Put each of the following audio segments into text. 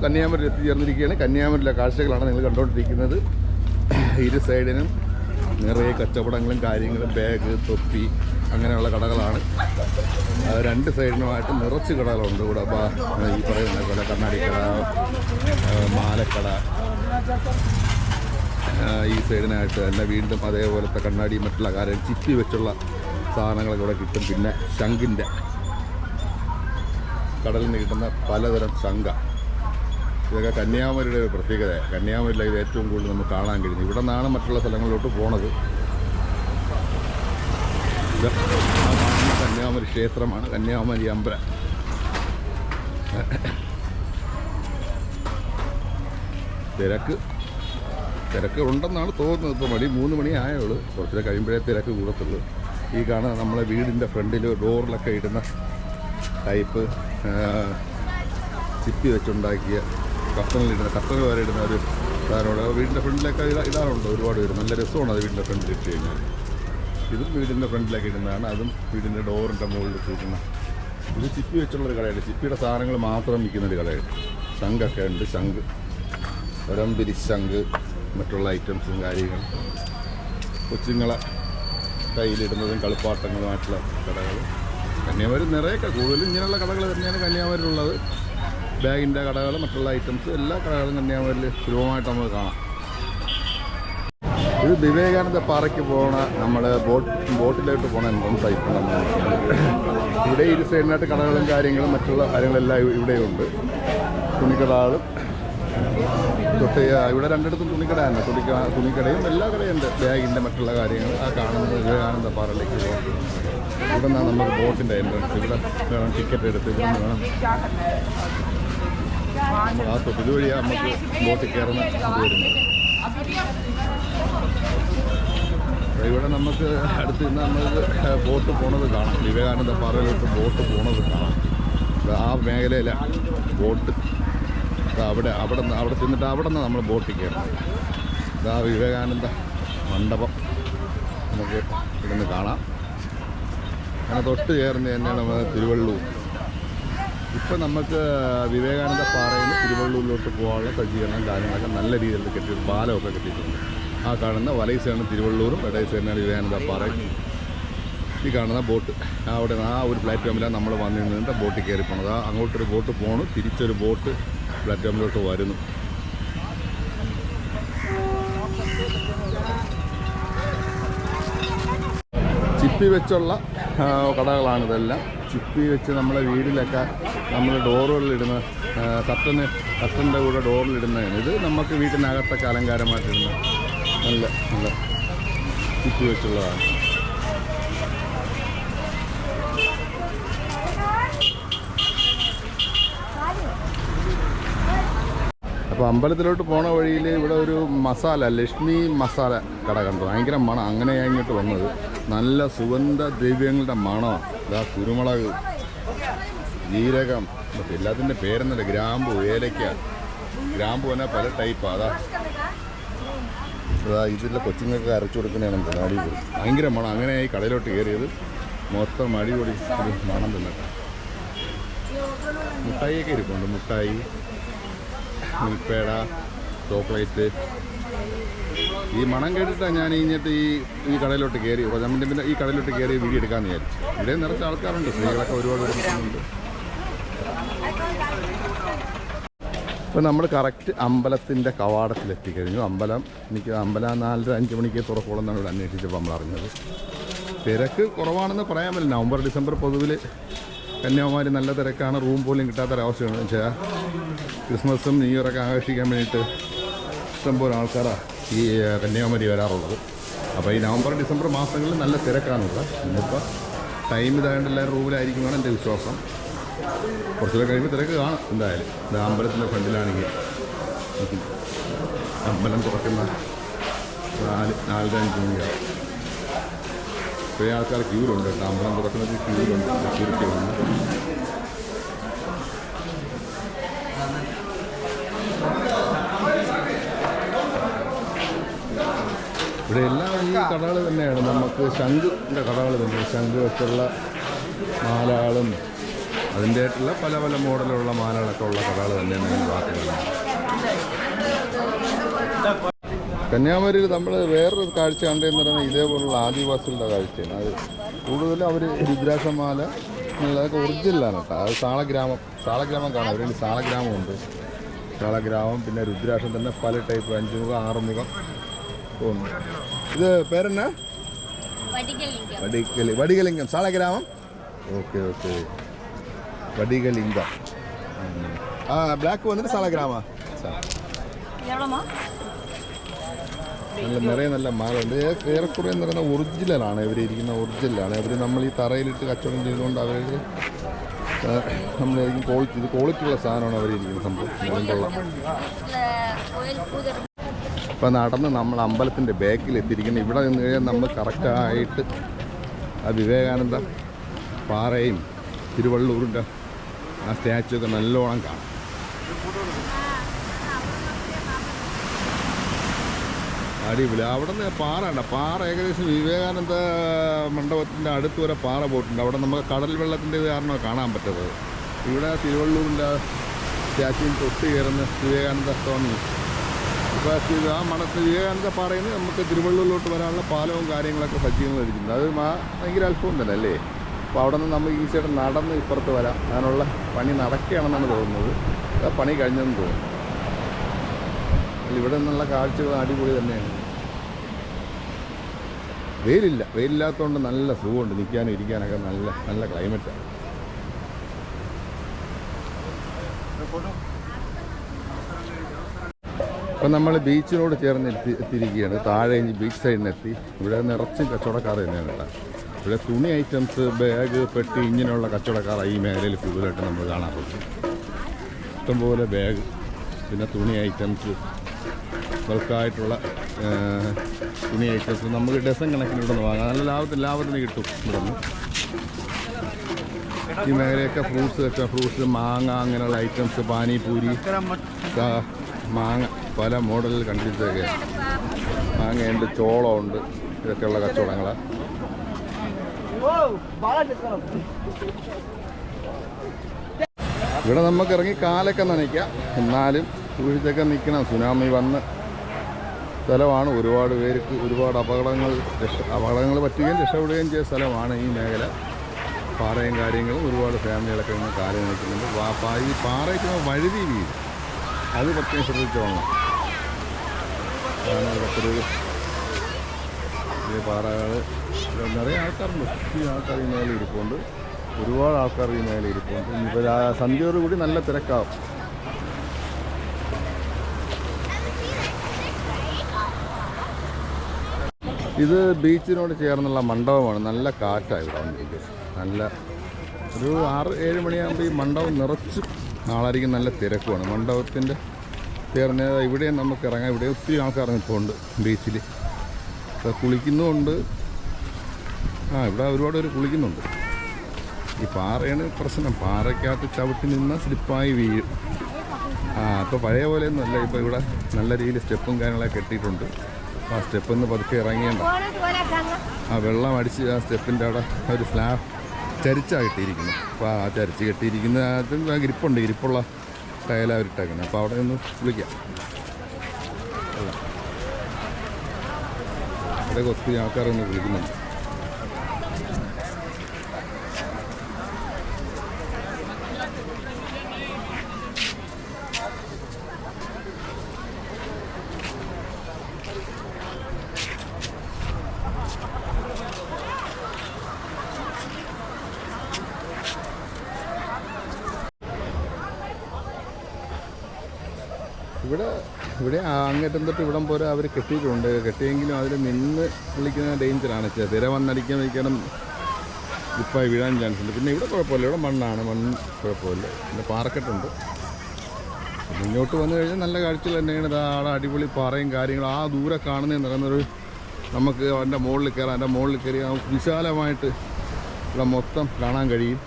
കന്യാകുമാരിയിൽ എത്തിച്ചേർന്നിരിക്കുകയാണ്. കന്യാകുമാരിയിലെ കാഴ്ചകളാണ് നിങ്ങൾ കണ്ടുകൊണ്ടിരിക്കുന്നത്. ഇരു സൈഡിനും നിറയെ കച്ചവടങ്ങളും കാര്യങ്ങളും, ബാഗ്, തൊപ്പി, അങ്ങനെയുള്ള കടകളാണ്. രണ്ട് സൈഡിനുമായിട്ട് നിറച്ച് കടകളുണ്ട്. ഇവിടെ ഈ പറയുന്ന കട, കണ്ണാടിക്കട, മാലക്കട. ഈ സൈഡിനായിട്ട് തന്നെ വീണ്ടും അതേപോലത്തെ കണ്ണാടി, മറ്റുള്ള കാര്യം ചിപ്പി വെച്ചുള്ള സാധനങ്ങളൊക്കെ ഇവിടെ കിട്ടും. പിന്നെ ശംഖിൻ്റെ, കടലിൽ നിന്ന് കിട്ടുന്ന പലതരം ശംഖ. ഇതൊക്കെ കന്യാകുമാരിയുടെ ഒരു പ്രത്യേകത. കന്യാകുമാരിയിലെ ഇത് ഏറ്റവും കൂടുതൽ നമുക്ക് കാണാൻ കഴിയുന്നത്. ഇവിടെ നിന്നാണ് മറ്റുള്ള സ്ഥലങ്ങളിലോട്ട് പോണത്. കന്യാകുമാരി ക്ഷേത്രമാണ്, കന്യാകുമാരി അമ്പലം. തിരക്ക് ഉണ്ടെന്നാണ് തോന്നുന്നത്. ഇപ്പോൾ 3 മണി ആയുള്ളൂ. കുറച്ചുകൂടെ കഴിയുമ്പോഴേ തിരക്ക് കൂടത്തുള്ളൂ. ഈ കാണുന്ന നമ്മളെ വീടിൻ്റെ ഫ്രണ്ടിൽ ഡോറിലൊക്കെ ഇടുന്ന ടൈപ്പ് ചിപ്പി വെച്ചുണ്ടാക്കിയ കർട്ടൻ വരെ ഇടുന്ന ഒരു സാധനമാണ്. വീടിൻ്റെ ഫ്രണ്ടിലൊക്കെ ഇടാറുണ്ട് ഒരുപാട് പേര്. നല്ല രസമാണ് അത് വീടിൻ്റെ ഫ്രണ്ടിൽ ഇട്ട് കഴിഞ്ഞാൽ. ഇതും വീടിൻ്റെ ഫ്രണ്ടിലൊക്കെ ഇടുന്നതാണ്. അതും വീടിൻ്റെ ഡോറിൻ്റെ മുകളിൽ ഇട്ടിരിക്കുന്ന. ഇത് ചിപ്പി വെച്ചുള്ളൊരു കടയാണ്. ചിപ്പിയുടെ സാധനങ്ങൾ മാത്രം വിൽക്കുന്നൊരു കടയാണ്. ശംഖൊക്കെ ഉണ്ട്. ശംഖ്, ഒരമ്പിരി ശംഖ്, മറ്റുള്ള ഐറ്റംസും കാര്യങ്ങളും, കൊച്ചുങ്ങളെ കയ്യിലിടുന്നതും കളിപ്പാട്ടങ്ങളുമായിട്ടുള്ള കടകൾ. കന്യാകുമാരി നിറയൊക്കെ കൂടുതലും ഇങ്ങനെയുള്ള കടകൾ തന്നെയാണ് കന്യാകുമാരിയിലുള്ളത്. ബാഗിൻ്റെ കടകൾ, മറ്റുള്ള ഐറ്റംസ്, എല്ലാ കടകളും കന്യാകുമാരിയിൽ സുലഭമായിട്ട് നമുക്ക് കാണാം. ഇത് വിവേകാനന്ദ പാറയ്ക്ക് പോകണ നമ്മൾ ബോട്ടിലോട്ട് പോകണ എൻട്രൻസ് ആയിട്ട് നമ്മൾ ഇവിടെ ഇരു സൈഡിനായിട്ട് കടകളും കാര്യങ്ങളും മറ്റുള്ള കാര്യങ്ങളെല്ലാം ഇവിടെയുണ്ട്. തുണിക്കടകളും തൊട്ട് ഇവിടെ രണ്ടിടത്തും തുണിക്കടയാണ്. തുണിക്കടയും എല്ലാ കടയുണ്ട്. ബാഗിൻ്റെ മറ്റുള്ള കാര്യങ്ങൾ. ആ കാണുന്നത് വിവേകാനന്ദ പാറയിലേക്ക് പോകും. ഇവിടെ നിന്നാണ് നമുക്ക് ബോട്ടിൻ്റെ എൻട്രൻസ്. ഇവിടെ വേണം ടിക്കറ്റ് എടുത്ത് ഇവിടെ നിന്ന് വേണം ആ തൊട്ട് ഇതുവഴിയാണ് നമുക്ക് ബോട്ടിൽ കയറുന്ന ഇത് വരുന്നത്. ഇവിടെ നമുക്ക് അടുത്ത് നിന്ന് നമുക്ക് ബോട്ട് പോണത് കാണാം. വിവേകാനന്ദ പാറയിലോട്ട് ബോട്ട് പോണത് കാണാം. ആ മേഖലയിലെ ബോട്ട് അവിടെ ചെന്നിട്ട് അവിടെ നിന്ന് നമ്മൾ ബോട്ടിൽ കയറുന്നത്. ഇതാ വിവേകാനന്ദ മണ്ഡപം നമുക്ക് ഇവിടെ നിന്ന് കാണാം. അങ്ങനെ തൊട്ട് കയറുന്ന തന്നെയാണ് നമ്മൾ തിരുവള്ളൂർ. ഇപ്പം നമുക്ക് വിവേകാനന്ദ പാറയിൽ നിന്ന് തിരുവള്ളൂരിലോട്ട് പോകാനുള്ള സജ്ജീകരണം കാര്യങ്ങളൊക്കെ നല്ല രീതിയിൽ കെട്ടിയിട്ട് പാലമൊക്കെ കെട്ടിയിട്ടുണ്ട്. ആ കാണുന്ന വലൈ സൈഡിന് തിരുവള്ളൂരും ഇടൈ സൈഡിനാണ് വിവേകാനന്ദ പാറയും. ഈ കാണുന്ന ബോട്ട് അവിടെ ആ ഒരു പ്ലാറ്റ്ഫോമിലാണ് നമ്മൾ വന്നു നിന്നിട്ട് ബോട്ടിൽ കയറി പോണത്. അങ്ങോട്ടൊരു ബോട്ട് പോകണം, തിരിച്ചൊരു ബോട്ട് പ്ലാറ്റ്ഫോമിലോട്ട് വരുന്നു. ചിപ്പി വെച്ചുള്ള കടകളാണിതെല്ലാം. ചിപ്പി വെച്ച് നമ്മളെ വീടിലൊക്കെ നമ്മൾ ഡോറുകളിലിടുന്ന കർട്ടൻ്റെ കൂടെ ഡോറിലിടുന്നതാണ്. ഇത് നമുക്ക് വീട്ടിനകത്തൊക്കെ അലങ്കാരമായിട്ടിടുന്ന നല്ല ചിപ്പി വെച്ചുള്ളതാണ്. അപ്പോൾ അമ്പലത്തിലോട്ട് പോണ വഴിയിൽ ഇവിടെ ഒരു മസാല, ലക്ഷ്മി മസാല കട കണ്ടു. ഭയങ്കര മണം. അങ്ങനെയാണ് ഇങ്ങോട്ട് വന്നത്. നല്ല സുഗന്ധ ദ്രവ്യങ്ങളുടെ മണമാണ്. ഇതാ കുരുമുളക്, ജീരകം, എല്ലാത്തിൻ്റെ പേരെന്നല്ല, ഗ്രാമ്പു, ഏലയ്ക്ക. ഗ്രാമ്പു തന്നെ പല ടൈപ്പാണ്. അതാ ഇതിലെ കൊച്ചുങ്ങൾക്ക് അരച്ചു കൊടുക്കുന്നതാണ് അടിപൊളി. ഭയങ്കര മണം. അങ്ങനെയായി കടയിലോട്ട് കയറിയത്. മൊത്തം അടിപൊളി ഒരു മണം തിന്നിട്ട്. മുട്ടായിയൊക്കെ ഇരിപ്പുണ്ട്. മുട്ടായി, മിൽപ്പേട, ചോക്ലേറ്റ്. ഈ മണം കേട്ടിട്ടാണ് ഞാൻ കഴിഞ്ഞിട്ട് ഈ കടയിലോട്ട് കയറി. പിന്നെ ഈ കടയിലോട്ട് കയറി വീഡിയോ എടുക്കാമെന്ന് വിചാരിച്ചു. ഇവിടെ നിറച്ച ആൾക്കാരുണ്ട്. സ്ത്രീകളൊക്കെ ഒരുപാട് വരുന്നുണ്ട്. ഇപ്പോൾ നമ്മൾ കറക്റ്റ് അമ്പലത്തിൻ്റെ കവാടത്തിലെത്തിക്കഴിഞ്ഞു. അമ്പലം 4-5 മണിക്ക് തുറക്കോളം എന്നാണ് ഇവിടെ അന്വേഷിച്ചപ്പോൾ നമ്മൾ അറിഞ്ഞത്. തിരക്ക് കുറവാണെന്ന് പറയാൻ പറ്റില്ല. നവംബർ ഡിസംബർ പൊതുവിൽ കന്യാകുമാരി നല്ല തിരക്കാണ്. റൂം പോലും കിട്ടാത്തൊരവസ്ഥയാണ്. വെച്ചാൽ ക്രിസ്മസും ന്യൂ ഇയറൊക്കെ ആഘോഷിക്കാൻ വേണ്ടിയിട്ട് ഇഷ്ടംപോലെ ആൾക്കാരാണ് ഈ കന്യാകുമാരി വരാറുള്ളത്. അപ്പോൾ ഈ നവംബർ ഡിസംബർ മാസങ്ങളിൽ നല്ല തിരക്കാണുള്ളത്. ഇന്നിപ്പോൾ ടൈം ഇതായതുകൊണ്ട് എല്ലാവരും റൂമിലായിരിക്കുമെന്നാണ് എൻ്റെ വിശ്വാസം. കുറച്ചുകൂടെ കഴിയുമ്പോൾ തിരക്ക് കാണും എന്തായാലും. ഇത് അമ്പലത്തിൻ്റെ ഫ്രണ്ടിലാണെങ്കിൽ അമ്പലം തുറക്കുന്ന 4-5 മണിയാണ്. കുറേ ആൾക്കാർ ക്യൂലുണ്ട് കേട്ടോ. അമ്പലം തുറക്കുന്നത് ക്യൂലുണ്ട്. സെക്യൂരിറ്റി വന്ന് ഇവിടെ എല്ലാം ഈ കടകൾ തന്നെയാണ്. നമുക്ക് ശംഖിൻ്റെ കടകൾ തന്നെ. ശംഖ് വെച്ചുള്ള മാലകളും അതിൻ്റെതായിട്ടുള്ള പല പല മോഡലുള്ള മാലകളൊക്കെ ഉള്ള കടകൾ തന്നെയാണ് ഞാൻ ബാക്കിയുള്ളത്. കന്യാകുമാരിയിൽ നമ്മൾ വേറൊരു കാഴ്ച കണ്ടെന്ന് പറയുന്നത് ഇതേപോലുള്ള ആദിവാസികളുടെ കാഴ്ചയാണ്. അത് കൂടുതലും അവർ രുദ്രാക്ഷമാല എന്നുള്ളതൊക്കെ ഒറിജിനലാണ് കേട്ടോ. അത് സാളഗ്രാമം കാണാം. അവരുടെ സാളഗ്രാമമുണ്ട്. സാളഗ്രാമം പിന്നെ രുദ്രാക്ഷം തന്നെ പല ടൈപ്പ് 5 മുഖം 6 മുഖം ഉണ്ട്. ഇത് പേരെന്നാ? വടികലിംഗം സാളഗ്രാമം. ഓക്കെ വടികലിംഗം. ബ്ലാക്ക് വന്നിട്ട് സാളഗ്രാമ. നിറയെ നല്ല മാലുണ്ട്. ഏറെക്കുറെ എന്ന് പറയുന്ന ഒറിജിനലാണ് ഇവർ ഇരിക്കുന്ന. ഒറിജിനലാണ് ഇവർ നമ്മൾ ഈ തറയിലിട്ട് കച്ചവടം ചെയ്തുകൊണ്ട് അവർ നമ്മളായിരിക്കും ക്വാളിറ്റിയുള്ള സാധനമാണ് അവരിരിക്കുന്ന സംഭവം. ഇപ്പം നടന്ന് നമ്മൾ അമ്പലത്തിൻ്റെ ബാക്കിൽ എത്തിയിരിക്കുന്നത്. ഇവിടെ നിന്ന് കഴിഞ്ഞാൽ നമ്മൾ കറക്റ്റായിട്ട് ആ വിവേകാനന്ദ പാറയും തിരുവള്ളൂരിൻ്റെ ആ സ്റ്റാച്ചു ഒക്കെ നല്ലോണം കാണാം. അടിപൊളി. അവിടെ നിന്ന് പാറ ഏകദേശം വിവേകാനന്ദ മണ്ഡപത്തിൻ്റെ അടുത്ത് വരെ പാറ പോയിട്ടുണ്ട്. അവിടെ നമുക്ക് കടൽ വെള്ളത്തിൻ്റെ കാരണം കാണാൻ പറ്റുന്നത്. ഇവിടെ തിരുവള്ളൂരിൻ്റെ സ്റ്റാച്യൂവിൽ തൊട്ട് കയറുന്ന വിവേകാനന്ദ സ്വാമി. ഇപ്പോൾ ആ മഠത്തിൽ വിവേകാനന്ദ പാറയിൽ നിന്ന് നമുക്ക് തിരുവള്ളൂരിലോട്ട് വരാനുള്ള പാലവും കാര്യങ്ങളൊക്കെ സജ്ജീകരണം ഇരിക്കുന്നത്. അത് ഭയങ്കര അത്ഭുതം തന്നെ അല്ലേ. അപ്പോൾ അവിടെ നിന്ന് നമുക്ക് ഈസിയായിട്ട് നടന്ന് ഇപ്പുറത്ത് വരാം. അതിനുള്ള പണി നടക്കുകയാണെന്നാണ് തോന്നുന്നത്. ആ പണി കഴിഞ്ഞെന്ന് തോന്നുന്നു. ഇവിടെ നിന്നുള്ള കാഴ്ചകൾ അടിപൊളി തന്നെയാണ്. വെയിലില്ലാത്തതുകൊണ്ട് നല്ല സുഖമുണ്ട്. നിൽക്കാനും ഇരിക്കാനൊക്കെ നല്ല ക്ലൈമറ്റാണ്. ഇപ്പം നമ്മൾ ബീച്ചിനോട് ചേർന്ന് എത്തിയിരിക്കുകയാണ്. താഴെ ബീച്ച് സൈഡിനെത്തി. ഇവിടെ നിറച്ചും കച്ചവടക്കാർ തന്നെയാണ് കേട്ടോ. ഇവിടെ തുണി ഐറ്റംസ്, ബാഗ്, പെട്ടി ഇങ്ങനെയുള്ള കച്ചവടക്കാർ ഈ മേഖലയിൽ കൂടുതലായിട്ട് നമ്മൾ കാണാറുണ്ട്. ഇഷ്ടംപോലെ ബാഗ്, പിന്നെ തുണി ഐറ്റംസ്, ബൾക്കായിട്ടുള്ള തുണി ഐറ്റംസ് നമുക്ക് ഡസൻ കണക്കിന് ഇവിടെ നിന്ന് വാങ്ങാം. നല്ല ലാഭത്തിന് കിട്ടും ഇവിടെ നിന്ന്. ഈ മേഖലയൊക്കെ ഫ്രൂട്ട്സ്, മാങ്ങ, അങ്ങനെയുള്ള ഐറ്റംസ്, പാനിപൂരി, മാങ്ങ പല മോഡലിൽ കണ്ടിട്ടൊക്കെ. മാങ്ങയുണ്ട്, ചോളമുണ്ട്, ഇതൊക്കെയുള്ള കച്ചവടങ്ങളാണ്. ഇവിടെ നമുക്ക് ഇറങ്ങി കാലൊക്കെ നനയ്ക്കാം. എന്നാലും കുഴിച്ചൊക്കെ നിൽക്കണം. സുനാമി വന്ന സ്ഥലമാണ്. ഒരുപാട് പേർക്ക് ഒരുപാട് അപകടങ്ങൾ പറ്റുകയും രക്ഷപ്പെടുകയും ചെയ്ത സ്ഥലമാണ് ഈ മേഖല. പാറയും കാര്യങ്ങളും ഒരുപാട് ഫാമിലികളൊക്കെ ഇങ്ങനെ കാലം നയിക്കുന്നുണ്ട്. ഈ പാറയ്ക്ക് വഴുതി വീഴും. അത് പ്രത്യേകം ശ്രദ്ധിച്ചോളണം. ഈ പാറകൾ നിറയെ ആൾക്കാരുണ്ട്. ഒത്തിരി ആൾക്കാർ ഈ മേലെ ഇരിപ്പുണ്ട്. ഒരുപാട് ആൾക്കാർ ഈ മേലെ ഇരിപ്പുണ്ട്. ഇപ്പോൾ സന്ധ്യയോടുകൂടി നല്ല തിരക്കാവും. ഇത് ബീച്ചിനോട് ചേർന്നുള്ള മണ്ഡപമാണ്. നല്ല കാറ്റാണ് ഇവിടെ വന്നിരിക്കുന്നത്. നല്ല ഒരു 6-7 മണിയാകുമ്പോൾ ഈ മണ്ഡപം നിറച്ച് ആളായിരിക്കും. നല്ല തിരക്കുമാണ് മണ്ഡപത്തിൻ്റെ ചേർന്ന്. ഇവിടെയും നമുക്ക് ഇറങ്ങാം. ഇവിടെ ഒത്തിരി ആൾക്കാർ നിൽപ്പുണ്ട് ബീച്ചിൽ. ഇപ്പോൾ കുളിക്കുന്നുമുണ്ട്. ഇവിടെ ഒരുപാട് പേര് കുളിക്കുന്നുണ്ട്. ഈ പാറയാണ് പ്രശ്നം. പാറയ്ക്കകത്ത് ചവിട്ടി നിന്ന് സ്ലിപ്പായി വീഴും. ഇപ്പോൾ പഴയ പോലെയൊന്നും അല്ല. ഇപ്പോൾ ഇവിടെ നല്ല രീതിയിൽ സ്റ്റെപ്പും കാര്യങ്ങളൊക്കെ കെട്ടിയിട്ടുണ്ട്. ആ സ്റ്റെപ്പിൽ നിന്ന് പതുക്കെ ഇറങ്ങിയേണ്ട. വെള്ളം അടിച്ച് ആ സ്റ്റെപ്പിൻ്റെ അവിടെ ഒരു സ്ലാബ് ചരിച്ചാണ് കെട്ടിയിരിക്കുന്നത്. അപ്പോൾ ആ ചരിച്ച് കെട്ടിയിരിക്കുന്ന അതിന് ഗ്രിപ്പുള്ള ടയലാണ് അവരിട്ടേക്കുന്നത്. അപ്പോൾ അവിടെ നിന്ന് കുളിക്കാം. അവിടെ ഒത്തിരി ആൾക്കാർ ഒന്ന് കുളിക്കുന്നുണ്ട്. ഇവിടെ അങ്ങേറ്റം തൊട്ട് ഇവിടം പോലെ അവർ കെട്ടിയിട്ടുണ്ട്. കെട്ടിയെങ്കിലും അതിൽ നിന്ന് കുളിക്കുന്ന ഡേഞ്ചറാണ്. തിര വന്നടിക്കാൻ ഇപ്പം വീഴാൻ ചാൻസ് ഉണ്ട്. പിന്നെ ഇവിടെ കുഴപ്പമില്ല. ഇവിടെ മണ്ണ് കുഴപ്പമില്ല. പിന്നെ പാറക്കെട്ടുണ്ട്. ഇങ്ങോട്ട് വന്നു കഴിഞ്ഞാൽ നല്ല കാഴ്ചകൾ തന്നെയാണ്. ആടെ അടിപൊളി പാറയും കാര്യങ്ങളും. ആ ദൂരെ കാണുന്നതെന്ന് പറയുന്നൊരു നമുക്ക് അതിൻ്റെ മുകളിൽ കയറാം. അതിൻ്റെ മുകളിൽ കയറി വിശാലമായിട്ട് ഇവിടെ മൊത്തം കാണാൻ കഴിയും.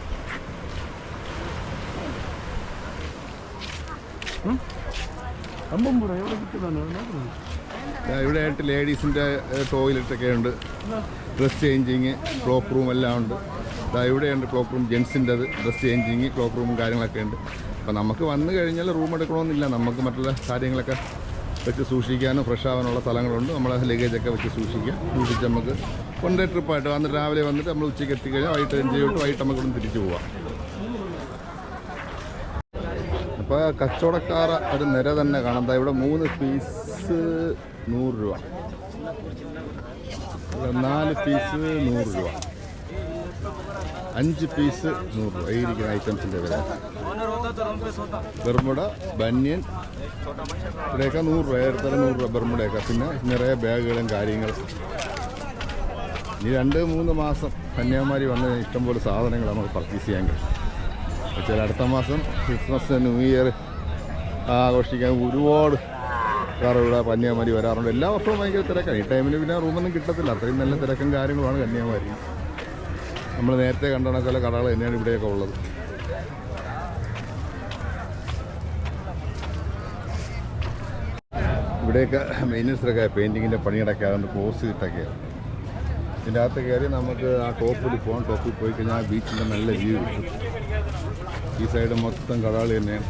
ഇവിടെ ആയിട്ട് ലേഡീസിൻ്റെ ടോയ്ലറ്റൊക്കെ ഉണ്ട്. ഡ്രസ് ചേഞ്ചിങ്, ക്ലോക്ക് റൂം എല്ലാം ഉണ്ട്. ഇവിടെയുണ്ട് ക്ലോക്ക് റൂം, ജെൻസിൻ്റെത്, ഡ്രസ് ചേഞ്ചിങ്, ക്ലോക്ക് റൂമും കാര്യങ്ങളൊക്കെ ഉണ്ട്. അപ്പോൾ നമുക്ക് വന്നു കഴിഞ്ഞാൽ റൂം എടുക്കണമെന്നില്ല, നമുക്ക് മറ്റുള്ള കാര്യങ്ങളൊക്കെ വെച്ച് സൂക്ഷിക്കാനും ഫ്രഷ് ആവാനുള്ള സ്ഥലങ്ങളുണ്ട്. നമ്മളെ ലഗേജൊക്കെ വെച്ച് സൂക്ഷിച്ച് നമുക്ക് വൺ ഡേ ട്രിപ്പായിട്ട് വന്നിട്ട് രാവിലെ വന്നിട്ട് നമ്മൾ ഉച്ചയ്ക്ക് എത്തിക്കഴിഞ്ഞാൽ വൈകിട്ട് എൻജോയ് ചെയ്തിട്ട് വൈകിട്ട് നമുക്കൊന്ന് തിരിച്ചു പോവാം. അപ്പോൾ കച്ചവടക്കാർ ഒരു നിര തന്നെ കാണാം. ഇവിടെ 3 പീസ് 100 രൂപ, 4 പീസ് 100 രൂപ, 5 പീസ് 100 രൂപ. ഈ ഇരിക്കുന്ന ഐറ്റംസിൻ്റെ വില. ബെർമുഡ, ബനിയൻ ഇവിടെയൊക്കെ 100 രൂപ, ഏറെത്തല 100 രൂപ ബെർമുഡയൊക്കെ. പിന്നെ നിറയെ ബാഗുകളും കാര്യങ്ങളും. ഇനി 2-3 മാസം കന്യാകുമാരി വന്ന് ഇഷ്ടംപോലെ സാധനങ്ങൾ നമുക്ക് പർച്ചേസ് ചെയ്യാൻ കഴിയും. വെച്ചാൽ അടുത്ത മാസം ക്രിസ്മസ്, ന്യൂ ഇയർ ആഘോഷിക്കാൻ ഒരുപാട് കാർ ഇവിടെ കന്യാകുമാരി വരാറുണ്ട്. എല്ലാ വർഷവും ഭയങ്കര തിരക്കാണ്. ഈ ടൈമിൽ പിന്നെ റൂമൊന്നും കിട്ടത്തില്ല. അത്രയും നല്ല തിരക്കും കാര്യങ്ങളുമാണ് കന്യാകുമാരി. നമ്മൾ നേരത്തെ കണ്ട ചില കടകൾ തന്നെയാണ് ഇവിടെയൊക്കെ ഉള്ളത്. ഇവിടെയൊക്കെ മെയിൻ്റനൻസിലൊക്കെ പെയിൻറ്റിങ്ങിൻ്റെ പണികളൊക്കെ അതുകൊണ്ട് ക്ലോസ് ചെയ്തിട്ടൊക്കെയാണ്. ഇതിൻ്റെ അകത്ത് കയറി നമുക്ക് ആ ടോപ്പിൽ പോകാം. ടോപ്പിൽ പോയി കഴിഞ്ഞാൽ ആ ബീച്ചിൻ്റെ നല്ല വ്യൂ കിട്ടും. ഈ സൈഡ് മൊത്തം കടകൾ തന്നെയാണ്.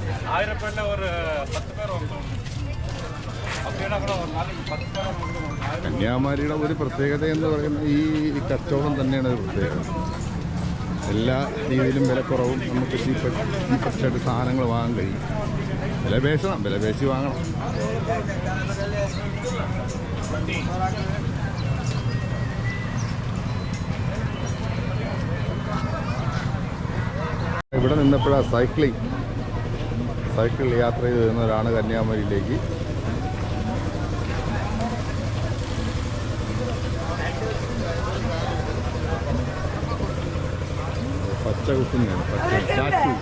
കന്യാകുമാരിയുടെ ഒരു പ്രത്യേകത എന്ന് പറയുന്നത് ഈ കച്ചവടം തന്നെയാണ് ഒരു പ്രത്യേകത. എല്ലാ രീതിയിലും വിലക്കുറവും നമുക്ക് ചീപ്പസ്റ്റായിട്ട് സാധനങ്ങൾ വാങ്ങാൻ കഴിയും. വില പേശണം, വില പേശി വാങ്ങണം. ഇവിടെ നിന്നപ്പോഴാണ് സൈക്കിൾ യാത്ര ചെയ്ത് വരുന്നവരാണ് കന്യാകുമാരിയിലേക്ക്. പച്ച കുത്തുന്നതാണ്, പച്ച ചാച്ചു.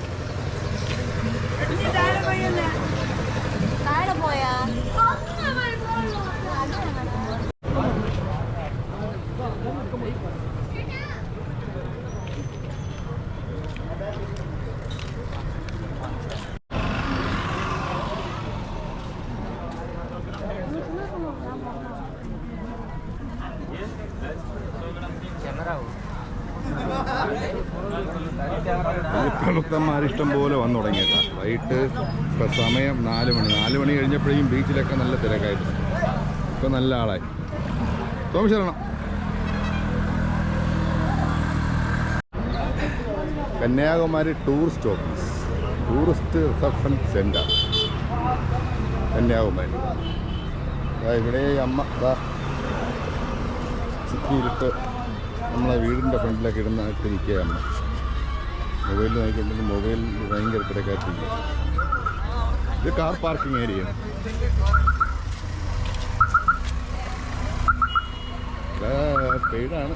ഭക്തന്മാരിഷ്ടം പോലെ വന്നു തുടങ്ങിയേക്കാം. വൈകിട്ട് ഇപ്പം സമയം 4 മണി കഴിഞ്ഞപ്പോഴേക്കും ബീച്ചിലൊക്കെ നല്ല തിരക്കായിരുന്നു. ഇപ്പം നല്ല ആളായി. തോമശരണം. Kanyakumari tourist office, tourist reception centre Kanyakumari. ഇവിടെ അമ്മ ചിറ്റിയിലിട്ട് നമ്മളെ വീടിൻ്റെ ഫ്രണ്ടിലൊക്കെ ഇടുന്നതായിട്ട് നിൽക്കുക. അമ്മ മൊബൈലിൽ നോക്കിയിട്ടുണ്ടെങ്കിൽ മൊബൈലിൽ ഭയങ്കര തിരക്കായിട്ടില്ല. ഇത് കാർ പാർക്കിംഗ് ഏരിയയാണ്. പെയ്ഡാണ്,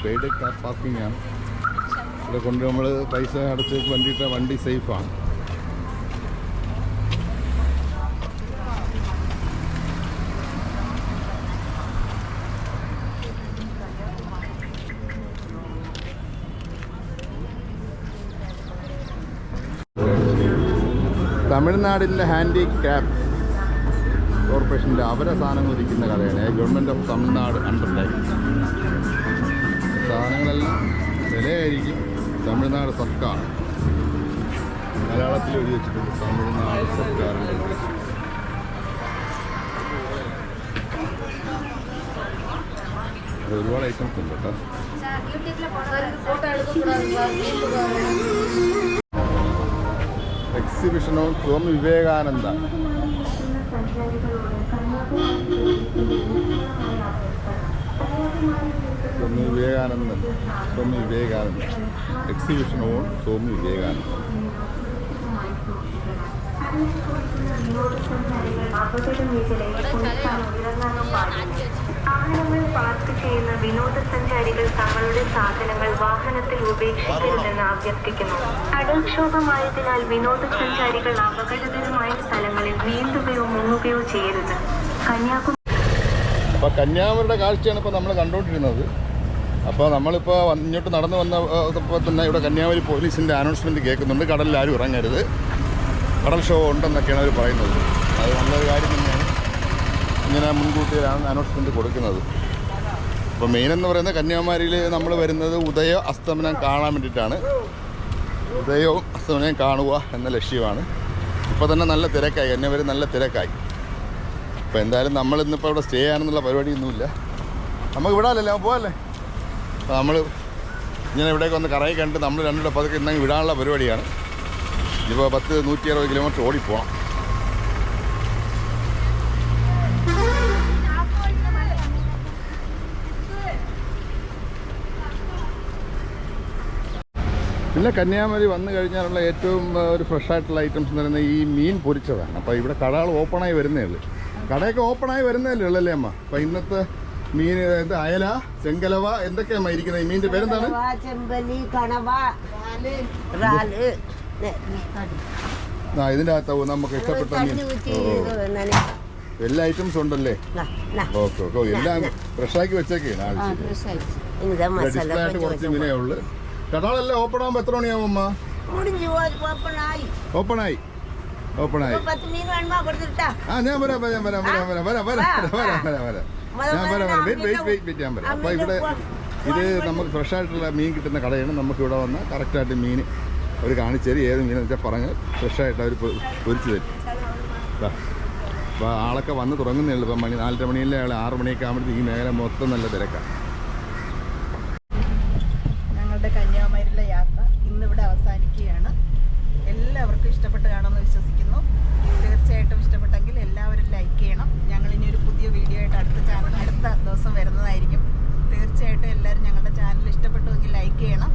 പെയ്ഡ് കാർ പാർക്കിംഗ് ആണ്. ഇവിടെ കൊണ്ട് നമ്മൾ പൈസ അടച്ച് വണ്ടി സേഫാണ്. തമിഴ്നാടിൻ്റെ ഹാൻഡിക്രാഫ്റ്റ് കോർപ്പറേഷൻ്റെ അവരെ സാധനങ്ങൾ ഇരിക്കുന്ന കടയാണ്. ഗവൺമെൻറ് ഓഫ് തമിഴ്നാട് അണ്ടറിലായി. സാധനങ്ങളെല്ലാം വിലയായിരിക്കും. തമിഴ്നാട് സർക്കാർ മലയാളത്തിൽ എഴുതി വെച്ചിട്ടുണ്ട്, തമിഴ്നാട് സർക്കാരിൻ്റെ. ഒരുപാട് ഐറ്റംസ് ഉണ്ട് കേട്ടോ. Exhibition on Swami Vivekananda. Swami Vivekananda exhibition on Swami Vivekananda. വാഹനങ്ങൾ പാർക്ക് ചെയ്യുന്ന വിനോദസഞ്ചാരികൾ തങ്ങളുടെ സാധനങ്ങൾ വാഹനത്തിൽ ഉപേക്ഷിക്കരുതെന്ന് അഭ്യർത്ഥിക്കുന്നു. കടൽക്ഷോഭമായതിനാൽ വിനോദസഞ്ചാരികൾ അപകടകരമായ സ്ഥലങ്ങളിൽ നീന്തുകയോ മുങ്ങുകയോ ചെയ്യരുത്. കന്യാകുമാരിയുടെ കാഴ്ചയാണ് ഇപ്പോൾ നമ്മൾ കണ്ടുകൊണ്ടിരുന്നത്. അപ്പോൾ നമ്മളിപ്പോൾ ഇങ്ങോട്ട് നടന്നു വന്നപ്പോൾ തന്നെ ഇവിടെ കന്യാകുമാരി പോലീസിൻ്റെ അനൗൺസ്മെൻറ്റ് കേൾക്കുന്നുണ്ട്. കടലിൽ ആരും ഇറങ്ങരുത്, കടൽ ഷോ ഉണ്ടെന്നൊക്കെയാണ് അവർ പറയുന്നത്. അത് നല്ലൊരു കാര്യം തന്നെയാണ്. ഇങ്ങനെ മുൻകൂട്ടി അനൗൺസ്മെൻറ്റ് കൊടുക്കുന്നത്. അപ്പോൾ മെയിൻ എന്ന് പറയുന്നത് കന്യാകുമാരിയിൽ നമ്മൾ വരുന്നത് ഉദയ അസ്തമനം കാണാൻ വേണ്ടിയിട്ടാണ്. ഉദയവും അസ്തമനവും കാണുക എന്ന ലക്ഷ്യമാണ്. ഇപ്പോൾ തന്നെ നല്ല തിരക്കായി, കന്യാകുമാരി നല്ല തിരക്കായി. അപ്പോൾ എന്തായാലും നമ്മളിന്നിപ്പോൾ ഇവിടെ സ്റ്റേ ചെയ്യാനെന്നുള്ള പരിപാടിയൊന്നുമില്ല. നമുക്ക് വിടാമല്ലോ, പോകാമല്ലേ. അപ്പോൾ നമ്മൾ ഇങ്ങനെ ഇവിടേക്ക് വന്ന് കറങ്ങി കണ്ട് നമ്മൾ രണ്ടുകൂടെ പതുക്കെ ഇന്നെങ്കിൽ വിടാനുള്ള പരിപാടിയാണ്. ഇപ്പോൾ 160 കിലോമീറ്റർ ഓടിപ്പോകണം. പിന്നെ കന്യാകുമാരി വന്നു കഴിഞ്ഞാലുള്ള ഏറ്റവും ഒരു ഫ്രഷ് ആയിട്ടുള്ള ഐറ്റംസ് എന്ന് പറയുന്നത് ഈ മീൻ പൊരിച്ചതാണ്. അപ്പോൾ ഇവിടെ കടകൾ ഓപ്പണായി വരുന്നേ ഉള്ളൂ. കടയൊക്കെ ഓപ്പണായി വരുന്നതല്ലേ ഉള്ളല്ലേ അമ്മ? അപ്പോൾ ഇന്നത്തെ മീൻ എന്ത് അയല, ചെങ്കലവ, എന്തൊക്കെയമ്മ ഇരിക്കുന്നത്? ഈ മീനിൻ്റെ പേരെന്താണ്? ആ, ഇതിൻ്റെ അകത്താവും നമുക്ക് ഇഷ്ടപ്പെട്ട മീൻ. എല്ലാ ഐറ്റംസും ഉണ്ടല്ലേ? ഓക്കെ ഓക്കെ, എല്ലാം ഫ്രഷാക്കി വെച്ചേക്കാണ്. ഡിസ്പ്ലേ ആയിട്ട് കുറച്ച് മീനേ ഉള്ളു. കടകളെല്ലാം ഓപ്പൺ ആകുമ്പോൾ എത്ര മണിയാവും അമ്മ? ഓപ്പണായി. ആ, ഞാൻ വരാം. അപ്പോൾ ഇവിടെ ഇത് നമുക്ക് ഫ്രഷായിട്ടുള്ള മീൻ കിട്ടുന്ന കടയാണ്. നമുക്കിവിടെ വന്ന് കറക്റ്റായിട്ട് മീൻ അവർ കാണിച്ചു തരും. ഏത് മീനെന്ന് വെച്ചാൽ പറഞ്ഞ് ഫ്രഷായിട്ട് അവർ പൊരിച്ചു തരും. അപ്പോൾ ആളൊക്കെ വന്ന് തുടങ്ങുന്നേ ഉള്ളൂ. ഇപ്പം 4:30 മണിയിലെ 6 മണിയൊക്കെ ആകുമ്പോഴത്തേക്ക് ഈ മേഖല മൊത്തം നല്ല തിരക്കാണ്. ഞങ്ങളുടെ കന്യാകുമാരിയിലെ യാത്ര ഇന്നിവിടെ അവസാനിക്കുകയാണ്. എല്ലാവർക്കും ഇഷ്ടപ്പെട്ട് കാണുമെന്ന് വിശ്വസിക്കുന്നു. തീർച്ചയായിട്ടും ഇഷ്ടപ്പെട്ടെങ്കിൽ എല്ലാവരും ലൈക്ക് ചെയ്യണം. ഞങ്ങളിനി ഒരു പുതിയ വീഡിയോ ആയിട്ട് അടുത്ത ദിവസം വരുന്നതായിരിക്കും. തീർച്ചയായിട്ടും എല്ലാവരും ഞങ്ങളുടെ ചാനൽ ഇഷ്ടപ്പെട്ടുവെങ്കിൽ ലൈക്ക് ചെയ്യണം.